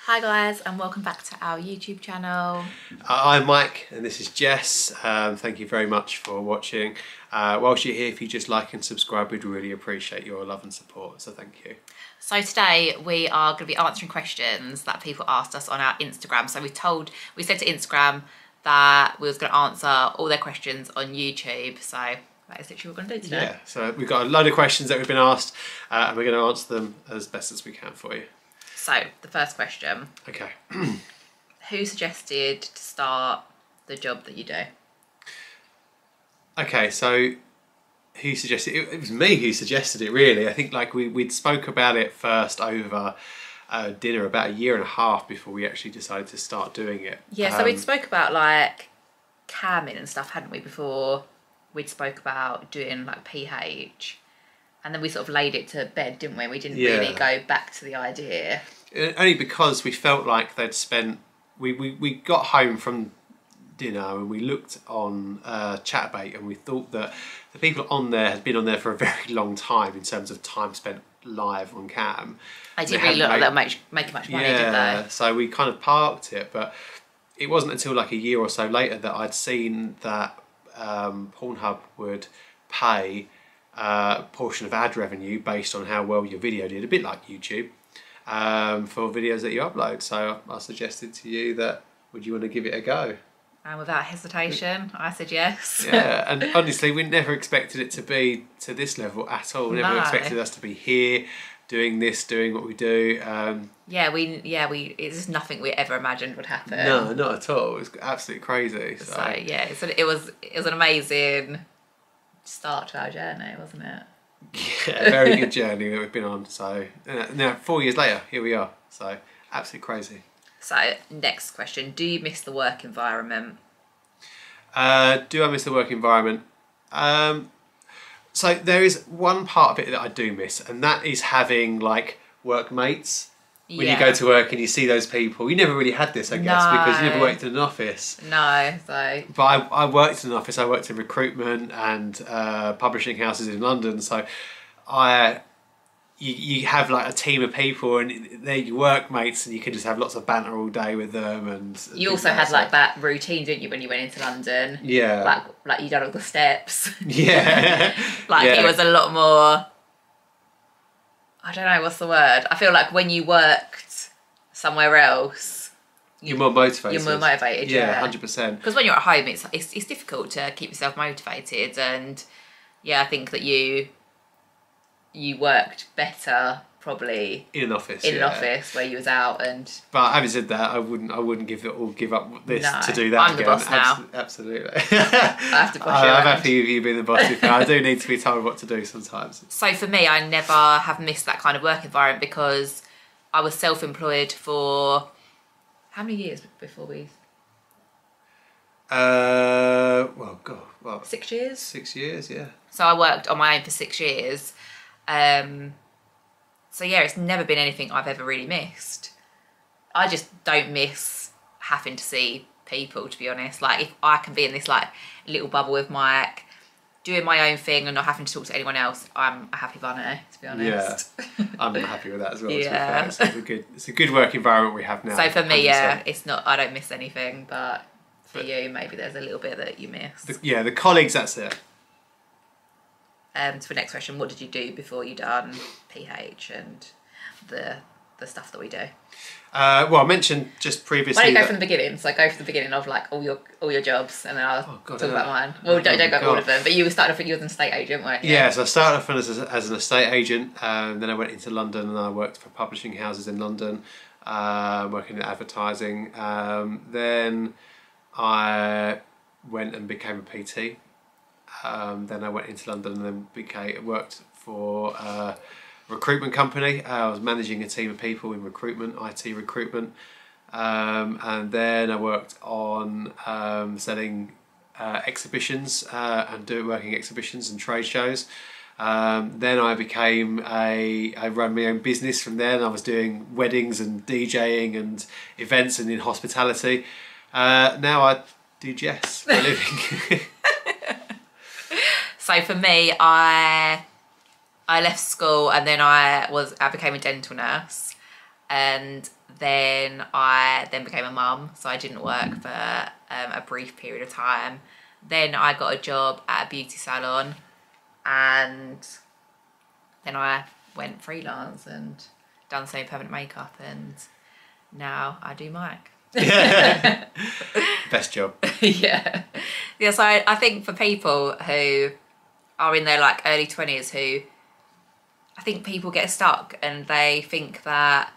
Hi guys, and welcome back to our YouTube channel. I'm Mike and this is Jess. Thank you very much for watching. Whilst you're here, if you just like and subscribe, we'd really appreciate your love and support, so thank you. So today we are going to be answering questions that people asked us on our Instagram. So we said to Instagram that we was going to answer all their questions on YouTube. So that is literally what we're going to do today. Yeah, so we've got a load of questions that we've been asked and we're going to answer them as best as we can for you. So the first question. Okay. Who suggested to start the job that you do? Okay, so who suggested it? It was me who suggested it, really. I think we'd spoke about it first over dinner about a year and a half before we actually decided to start doing it. Yeah, so we spoke about like camming and stuff, hadn't we, before we'd spoke about doing like PH. And then we sort of laid it to bed, didn't we? We didn't really go back to the idea. Only because we felt like they'd spent... We got home from dinner and we looked on Chatbait and we thought that the people on there had been on there for a very long time in terms of time spent live on cam. They didn't really look like they were making much money, did they? So we kind of parked it, but it wasn't until like a year or so later that I'd seen that Pornhub would pay a portion of ad revenue based on how well your video did, a bit like YouTube, for videos that you upload. So I suggested to you that, would you want to give it a go? And without hesitation, I said yes. Yeah, and honestly, we never expected it to be to this level at all. We never expected us to be here, doing this, doing what we do. It's just nothing we ever imagined would happen. No, not at all. It was absolutely crazy. So yeah, it was an amazing start to our journey, wasn't it? Yeah, a very good journey that we've been on. So now 4 years later, here we are. So absolutely crazy. So next question, do you miss the work environment? Do I miss the work environment? So there is one part of it that I do miss, and that is having like workmates. When you go to work and you see those people, you never really had this, I guess, because you never worked in an office. No, so... But I worked in an office, I worked in recruitment and publishing houses in London, so you have like a team of people and they're your workmates and you can just have lots of banter all day with them. And you also had like that routine, didn't you, when you went into London? Yeah. Like you done all the steps. Yeah. It was a lot more... I don't know, what's the word? I feel like when you worked somewhere else... You're more motivated. You're more motivated, yeah. 100%. Because when you're at home, it's difficult to keep yourself motivated, and yeah, I think that you worked better probably in an office. In an office where you was out and... But having said that, I wouldn't give up this to do that. I'm the boss now. Absolutely. I have to push you I'm happy with you being the boss. I do need to be told what to do sometimes. So for me, I never have missed that kind of work environment because I was self-employed for how many years before we? 6 years. 6 years, yeah. So I worked on my own for 6 years. So yeah, it's never been anything I've ever really missed. I just don't miss having to see people, to be honest. Like if I can be in this like little bubble with Mike, doing my own thing and not having to talk to anyone else, I'm a happy bunny, to be honest. Yeah, I'm happy with that as well. Yeah, to be fair. It's a good work environment we have now. So for me, 100%. Yeah, it's not. I don't miss anything, but for you, maybe there's a little bit that you miss. The colleagues, that's it. So for the next question, what did you do before you done PH and the stuff that we do? Well, I mentioned just previously. Why don't you go from the beginning? So go from the beginning of like all your jobs, and then I'll talk about mine. Well, don't go all of them. But you started off. You was an estate agent, weren't you? Yeah, so I started off as an estate agent. Then I went into London and I worked for publishing houses in London, working in advertising. Then I went and became a PT. Then I went into London and then worked for a recruitment company. I was managing a team of people in recruitment, IT recruitment. And then I worked on selling exhibitions and working exhibitions and trade shows. Then I ran my own business from there, and I was doing weddings and DJing and events and in hospitality. Now I do Jess for a living. So for me, I left school and then I became a dental nurse. and then I became a mum, so I didn't work for a brief period of time. Then I got a job at a beauty salon, and then I went freelance and done semi-permanent makeup, and now I do mic. Best job. Yeah. So I think for people who are in their like early 20s, who I think people get stuck and they think that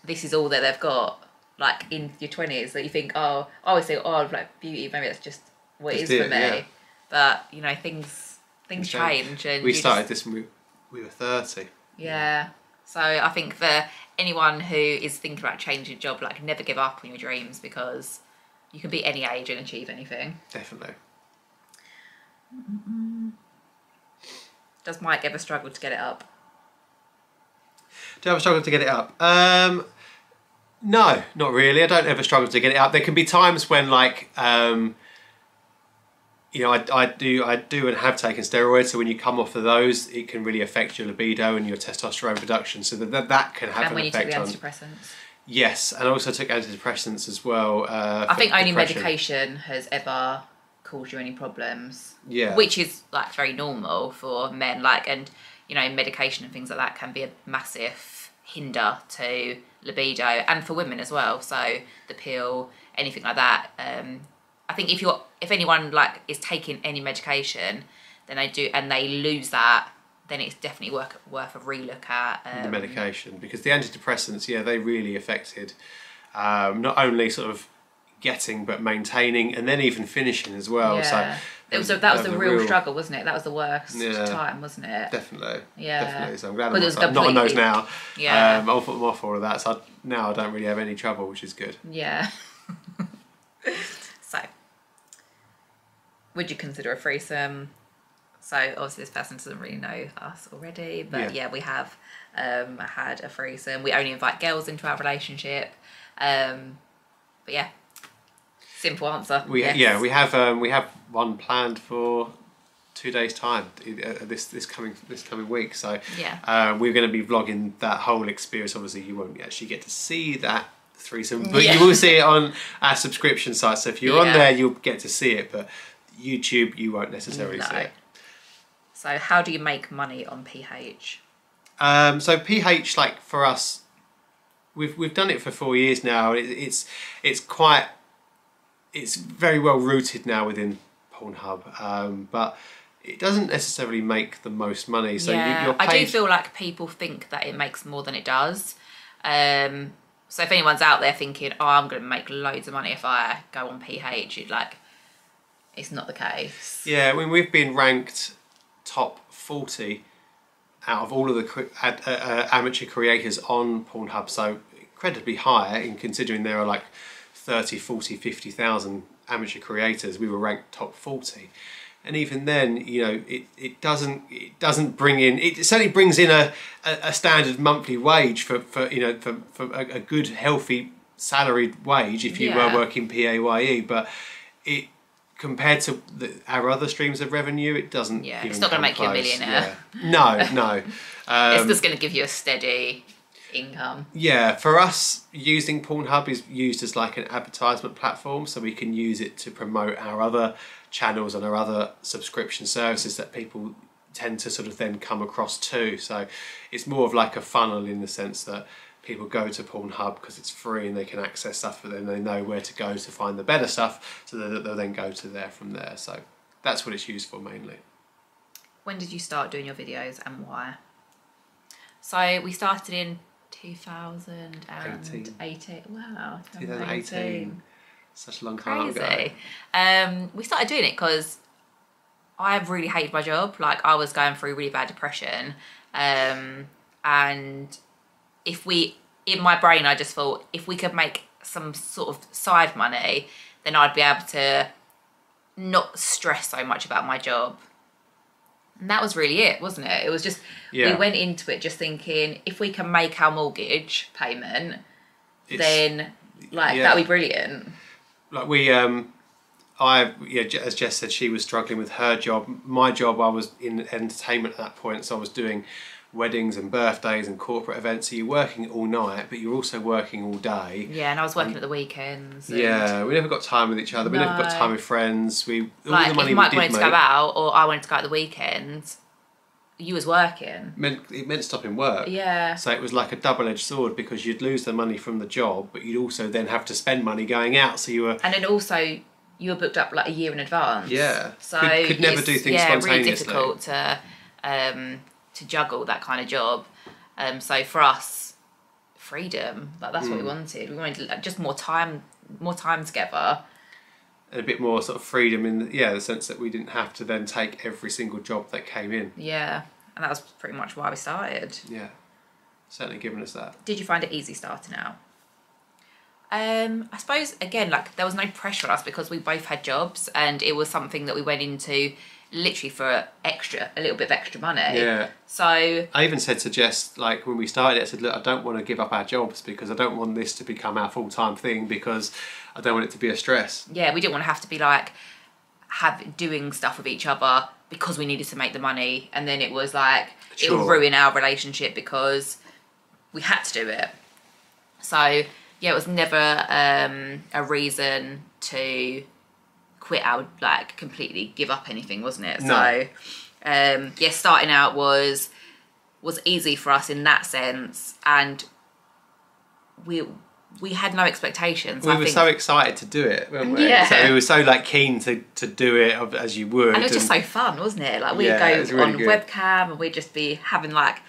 this is all that they've got, like in your 20s, that you think, oh, I always think, oh, like beauty, maybe that's just what it is for me. Yeah. But you know, things change, and we started this when we were 30. Yeah. So I think for anyone who is thinking about changing job, like never give up on your dreams, because you can be any age and achieve anything. Definitely. Does Mike ever struggle to get it up? Do I ever struggle to get it up? No, not really. I don't ever struggle to get it up. There can be times when, like, you know, I do and have taken steroids. So when you come off of those, it can really affect your libido and your testosterone production. So that can have an effect on. And when you took the antidepressants? Yes, and I also took antidepressants as well. I think only medication has ever caused you any problems. Yeah. Which is like very normal for men, like, and you know, medication and things like that can be a massive hinder to libido, and for women as well. So the pill, anything like that. I think if anyone like is taking any medication, then they lose that, then it's definitely worth a relook at the medication, because the antidepressants, yeah, they really affected not only sort of getting but maintaining, and then even finishing as well. Yeah. So that was the real struggle, wasn't it? That was the worst time, wasn't it? Definitely. Yeah. Definitely. So I'm glad I'm not on those now. Yeah. I'll put them off all of that. So now I don't really have any trouble, which is good. Yeah. So, would you consider a threesome? So obviously this person doesn't really know us already, but yeah, we have had a threesome. We only invite girls into our relationship, but yeah, simple answer. We have one planned for 2 days' time, this coming week. So yeah, we're going to be vlogging that whole experience. Obviously, you won't actually get to see that threesome, but you will see it on our subscription site. So if you're on there, you'll get to see it, but YouTube, you won't necessarily see it. So how do you make money on PH? So PH, like for us, we've done it for 4 years now. It's very well rooted now within Pornhub, but it doesn't necessarily make the most money. So I do feel like people think that it makes more than it does. So if anyone's out there thinking, oh, I'm going to make loads of money if I go on PH, it's not the case. Yeah, I mean, we've been ranked top 40 out of all of the amateur creators on Pornhub, so incredibly high, in considering there are like 30, 40, 50,000 amateur creators. We were ranked top 40. And even then, you know, it doesn't bring in, it certainly brings in a standard monthly wage for a good healthy salaried wage if you were working PAYE, but it, compared to our other streams of revenue, it doesn't. Yeah, it's not going to make you a millionaire. Yeah. No. It's just going to give you a steady income. Yeah, for us, using Pornhub is used as like an advertisement platform, so we can use it to promote our other channels and our other subscription services that people tend to sort of then come across too. So it's more of like a funnel, in the sense that people go to Pornhub because it's free and they can access stuff, but then they know where to go to find the better stuff, so that they'll then go to there from there. So that's what it's used for mainly. When did you start doing your videos and why? So we started in 2018. Wow, 2018. Such a long time ago. We started doing it because I really hated my job. Like, I was going through really bad depression, and in my brain, I just thought, if we could make some sort of side money, then I'd be able to not stress so much about my job. And that was really it, wasn't it? It was just, we went into it just thinking, if we can make our mortgage payment, then that'd be brilliant. Like as Jess said, she was struggling with her job. My job, I was in entertainment at that point, so I was doing weddings and birthdays and corporate events. So you're working all night, but you're also working all day. Yeah, and I was working at the weekends. Yeah, we never got time with each other. We never got time with friends. All like, the money if Mike we did wanted to go out, or I wanted to go out the weekends, you was working. It meant stopping work. Yeah. So it was like a double-edged sword, because you'd lose the money from the job, but you'd also then have to spend money going out. So you were... And then also, you were booked up like a year in advance. Yeah. So could never do things spontaneously. Really difficult to juggle that kind of job. So for us, freedom, like that's what we wanted. We wanted like, just more time together. And a bit more sort of freedom in the sense that we didn't have to then take every single job that came in. Yeah, and that was pretty much why we started. Yeah, certainly given us that. Did you find it easy starting out? I suppose, again, like there was no pressure on us because we both had jobs, and it was something that we went into literally for a little bit of extra money. Yeah. So I even said to Jess, like when we started it, I said, look, I don't want to give up our jobs, because I don't want this to become our full-time thing, because I don't want it to be a stress. Yeah, we didn't want to have to be like doing stuff with each other because we needed to make the money, and then it was like it would ruin our relationship because we had to do it. So yeah, it was never a reason to quit our, like, completely give up anything, wasn't it? No. So yeah, starting out was easy for us in that sense, and we had no expectations. We were so excited to do it, weren't we? Yeah. So we were so like keen to do it as you would. And it was just so fun, wasn't it? Like we'd go really on good. webcam, and we'd just be having like,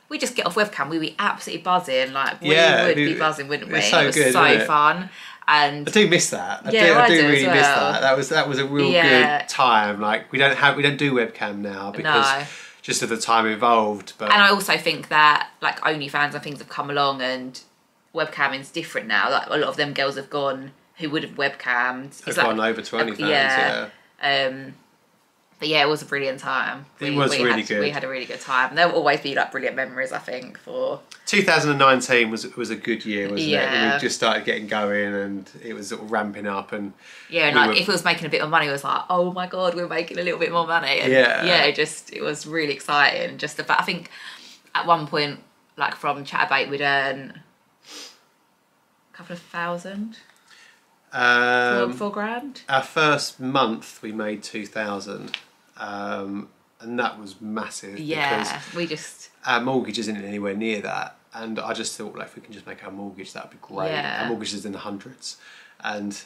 we just get off webcam, we'd be absolutely buzzing. Like we would be buzzing, wouldn't we? It was so good, so fun. And I do miss that. I do really miss that. That was a real good time. Like we don't do webcam now because just of the time involved. But and I also think that like OnlyFans and things have come along, and webcamming's different now. Like a lot of them girls have gone who would have webcammed. Have gone over to OnlyFans. But yeah, it was a brilliant time. It was really good. We had a really good time. And there will always be like brilliant memories, I think, for... 2019 was a good year, wasn't it? Yeah. We just started getting going, and it was sort of ramping up, and yeah, and like if we was making a bit of money, it was like, oh my god, we're making a little bit more money. And it was really exciting. Just the fact, I think at one point, like from Chatterbait, we'd earn a couple of thousand. $4,000. Our first month we made 2,000, and that was massive. Yeah, because our mortgage isn't anywhere near that, and I just thought, like, if we can just make our mortgage, that'd be great. Yeah. Our mortgage is in the hundreds, and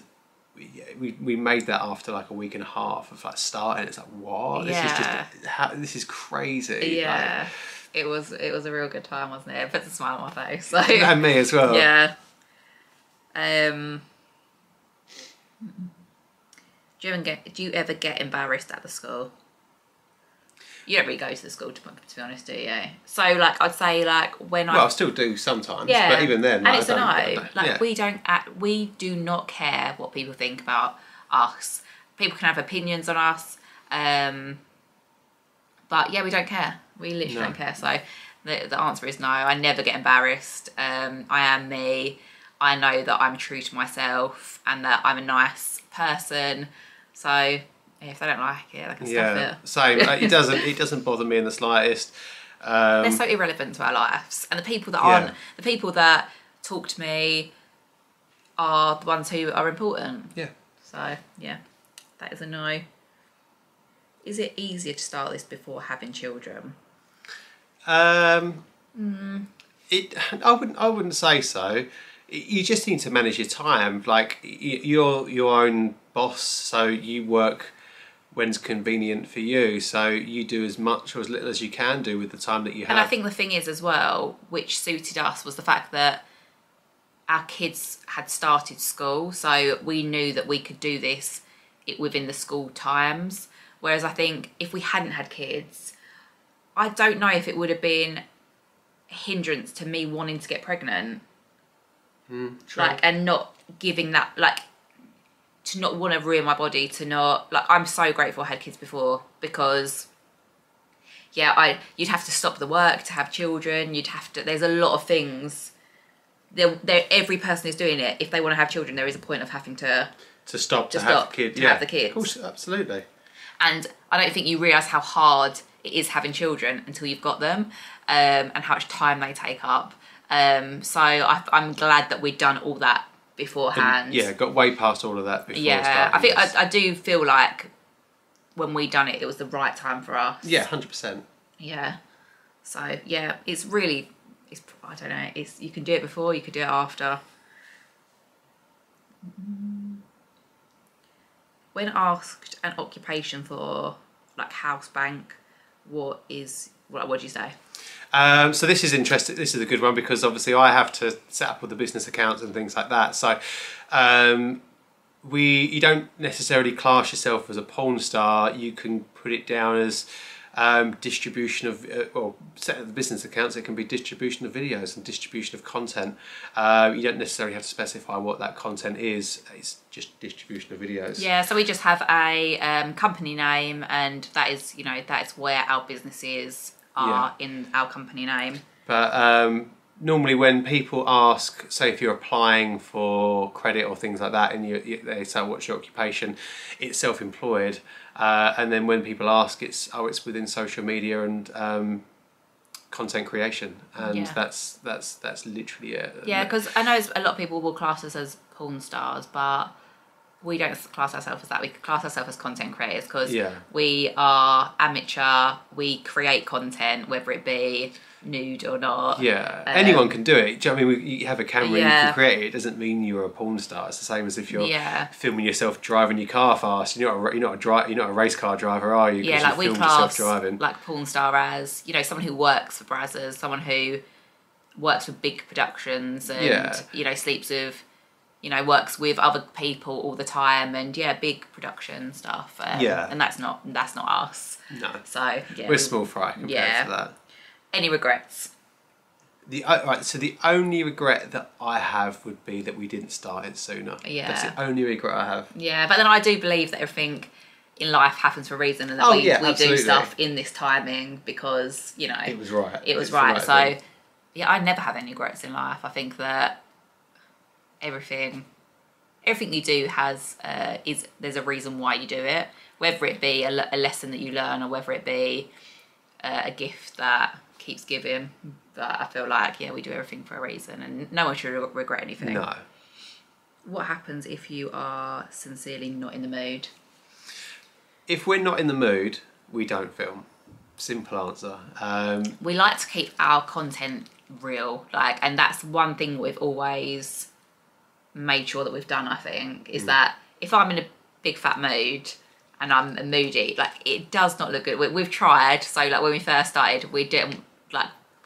we made that after like a week and a half of like starting. It's like, what? This is crazy. Yeah. Like, it was a real good time, wasn't it? It puts a smile on my face. So. And me as well. Yeah. Do you ever get embarrassed at the school? You don't really go to the school, to be honest, do you? So, like, I'd say, like, when I still do sometimes, but even then, and it's a no. Like, we do not care what people think about us. People can have opinions on us, but yeah, we don't care. We literally don't care. So, the answer is no. I never get embarrassed. I am me. I know that I'm true to myself and that I'm a nice person. So if they don't like it, they can stuff it. Same. It doesn't bother me in the slightest. They're so irrelevant to our lives, and the people that aren't, the people that talk to me, are the ones who are important. Yeah. So yeah, that is a no. Is it easier to start this before having children? I wouldn't say so. You just need to manage your time. Like, you're your own boss, so you work when's convenient for you. So you do as much or as little as you can do with the time that you have. And I think the thing is as well, which suited us, was the fact that our kids had started school, so we knew that we could do this within the school times. Whereas I think if we hadn't had kids, I don't know if it would have been a hindrance to me wanting to get pregnant. Like, and not giving that, like, to not want to ruin my body, to not, like, I'm so grateful I had kids before, because you'd have to stop the work to have children. You'd have to, there's a lot of things every person who's doing it, if they want to have children, there is a point of having to stop to have the kids. Of course, absolutely. And I don't think you realise how hard it is having children until you've got them, and how much time they take up. So I'm glad that we'd done all that beforehand. And, got way past all of that before. Yeah, I think I do feel like when we done it, it was the right time for us. Yeah, 100%. Yeah. So yeah, it's really, I don't know, you can do it before, you could do it after. When asked an occupation for like house bank, what do you say? So this is interesting. This is a good one because obviously I have to set up all the business accounts and things like that. So you don't necessarily class yourself as a porn star. You can put it down as distribution of, or set up the business accounts. It can be distribution of videos and distribution of content. You don't necessarily have to specify what that content is. It's just distribution of videos. Yeah, so we just have a company name, and that is, that is where our businesses are in our company name. But normally when people ask, say if you're applying for credit or things like that, and they say what's your occupation, it's self-employed. And then when people ask, it's within social media and content creation, and that's literally it. Yeah, because I know a lot of people will class us as porn stars, but we don't class ourselves as that. We class ourselves as content creators because we are amateur. We create content, whether it be nude or not. Yeah, anyone can do it. Do you know what I mean? You have a camera, and you can create it. It doesn't mean you're a porn star. It's the same as if you're filming yourself driving your car fast. You're not a race car driver, are you? Yeah, like we class like porn star as someone who works for Brazzers, someone who works with big productions, and sleeps with. Works with other people all the time, and big production stuff. And that's not us. No. So we're small fry compared to that. Any regrets? So the only regret that I have would be that we didn't start it sooner. Yeah. That's the only regret I have. Yeah, but then I do believe that everything in life happens for a reason, and that we do stuff in this timing because it was right. It was right. So I never have any regrets in life. I think that everything you do has there's a reason why you do it, whether it be a lesson that you learn or whether it be a gift that keeps giving. But I feel like we do everything for a reason, and no one should regret anything. No. What happens if you are sincerely not in the mood? If we're not in the mood, we don't film. Simple answer. We like to keep our content real, and that's one thing we've always made sure that we've done, I think, is that if I'm in a big fat mood and I'm moody, it does not look good. We've tried, so when we first started, we didn't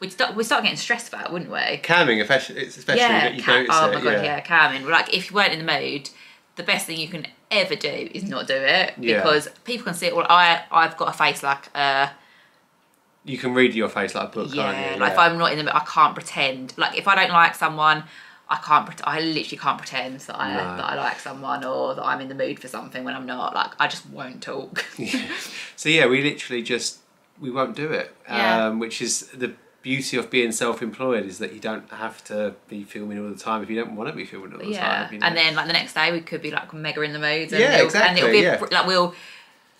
we'd start getting stressed about it, wouldn't we? Camming, especially that you notice oh my god, camming. If you weren't in the mood, the best thing you can ever do is not do it, because people can see it. Well, I've got a face like you can read your face like a book, can't you? If I'm not in the mood, I can't pretend. If I don't like someone, I literally can't pretend that I like someone or that I'm in the mood for something when I'm not. I just won't talk. So we literally we won't do it. Which is the beauty of being self-employed, is that you don't have to be filming all the time if you don't want to be filming all the time. And then the next day we could be mega in the mood. And exactly. And it'll be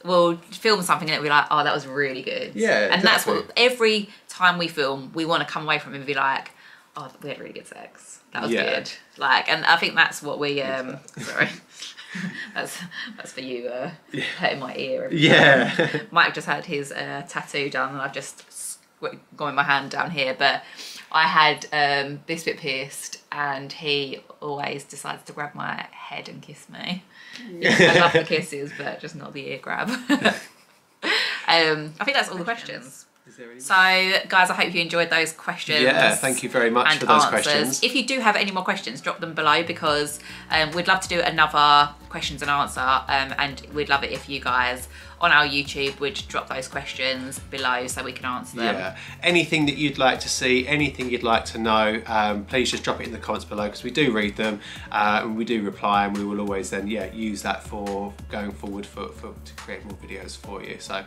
we'll film something and it'll be like, oh, that was really good. Yeah, and that's what every time we film, we want to come away from it and be like, oh, we had really good sex. That was good. And I think that's what we sorry. that's for you hurting my ear. Mike just had his tattoo done, and I've just got my hand down here, but I had this bit pierced, and he always decides to grab my head and kiss me. I love the kisses, but just not the ear grab. I think that's all the questions. So guys, I hope you enjoyed those questions. Yeah, thank you very much for those questions. If you do have any more questions, drop them below, because we'd love to do another questions and answer, and we'd love it if you guys on our YouTube would drop those questions below so we can answer them. Yeah, anything that you'd like to see, anything you'd like to know, please just drop it in the comments below, because we do read them and we do reply, and we will always then use that for going forward to create more videos for you. So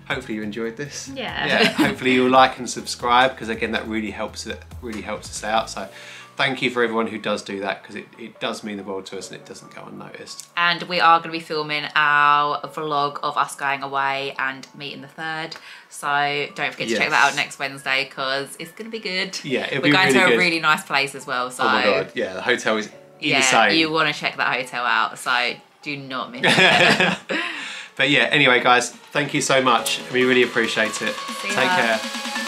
hopefully you enjoyed this. Yeah. Hopefully you'll like and subscribe, because again that really helps us out. So thank you for everyone who does do that, because it does mean the world to us and it doesn't go unnoticed. And we are going to be filming our vlog of us going away and meeting the third. So don't forget to check that out next Wednesday, because it's going to be good. Yeah, it'll We're be going really to a good. really nice place as well. So oh my God, yeah, the hotel is insane. You want to check that hotel out, so do not miss it. But yeah, anyway guys, thank you so much. We really appreciate it. See Take ya. care.